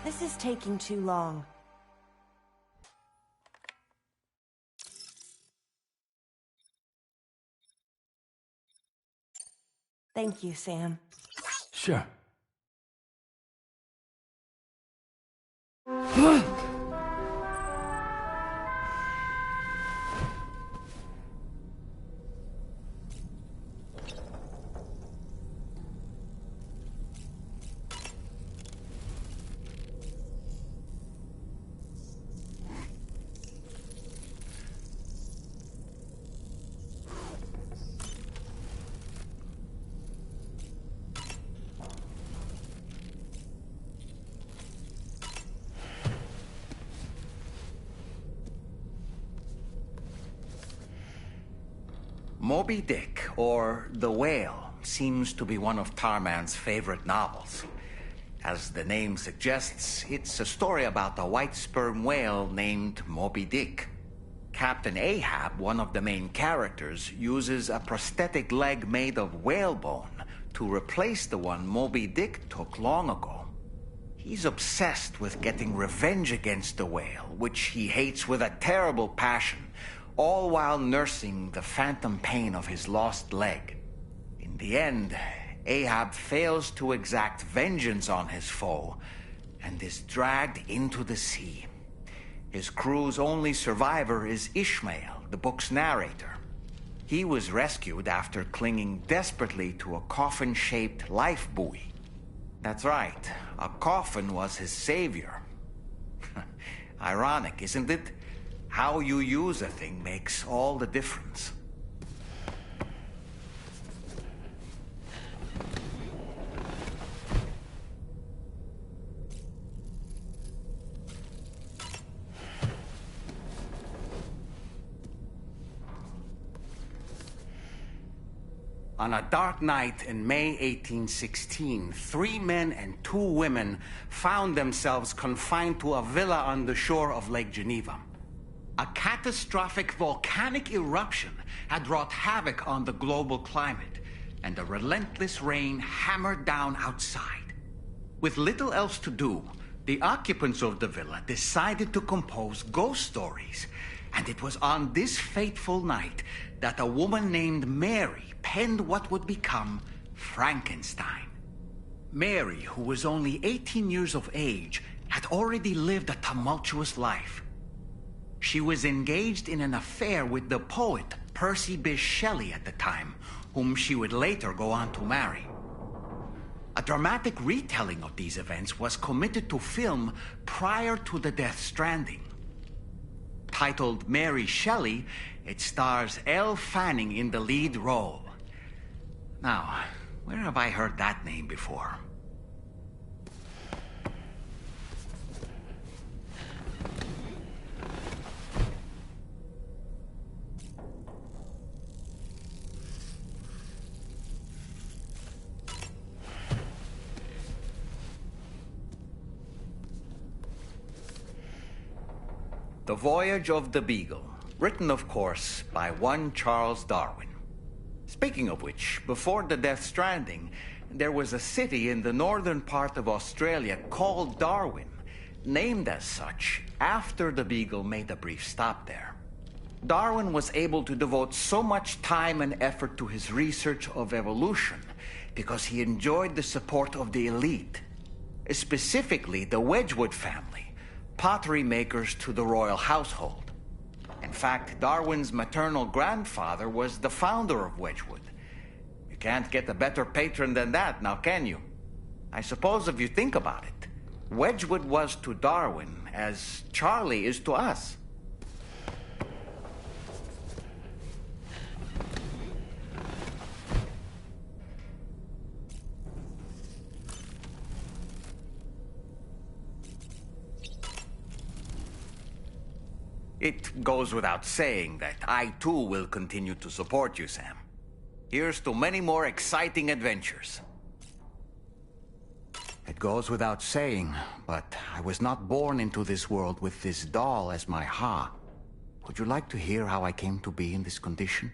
This is taking too long. Thank you, Sam. Sure. Moby Dick, or The Whale, seems to be one of Tarman's favorite novels. As the name suggests, it's a story about a white sperm whale named Moby Dick. Captain Ahab, one of the main characters, uses a prosthetic leg made of whalebone to replace the one Moby Dick took long ago. He's obsessed with getting revenge against the whale, which he hates with a terrible passion, all while nursing the phantom pain of his lost leg. In the end, Ahab fails to exact vengeance on his foe and is dragged into the sea. His crew's only survivor is Ishmael, the book's narrator. He was rescued after clinging desperately to a coffin-shaped life buoy. That's right, a coffin was his savior. Ironic, isn't it? How you use a thing makes all the difference. On a dark night in May 1816, 3 men and 2 women found themselves confined to a villa on the shore of Lake Geneva. A catastrophic volcanic eruption had wrought havoc on the global climate, and a relentless rain hammered down outside. With little else to do, the occupants of the villa decided to compose ghost stories, and it was on this fateful night that a woman named Mary penned what would become Frankenstein. Mary, who was only 18 years of age, had already lived a tumultuous life. She was engaged in an affair with the poet Percy Bysshe Shelley at the time, whom she would later go on to marry. A dramatic retelling of these events was committed to film prior to the Death Stranding. Titled Mary Shelley, it stars Elle Fanning in the lead role. Now, where have I heard that name before? The Voyage of the Beagle, written, of course, by one Charles Darwin. Speaking of which, before the Death Stranding, there was a city in the northern part of Australia called Darwin, named as such after the Beagle made a brief stop there. Darwin was able to devote so much time and effort to his research of evolution because he enjoyed the support of the elite, specifically the Wedgwood family, pottery makers to the royal household. In fact, Darwin's maternal grandfather was the founder of Wedgwood. You can't get a better patron than that, now can you? I suppose if you think about it, Wedgwood was to Darwin as Charlie is to us. It goes without saying that I too will continue to support you, Sam. Here's to many more exciting adventures. It goes without saying, but I was not born into this world with this doll as my Ha. Would you like to hear how I came to be in this condition?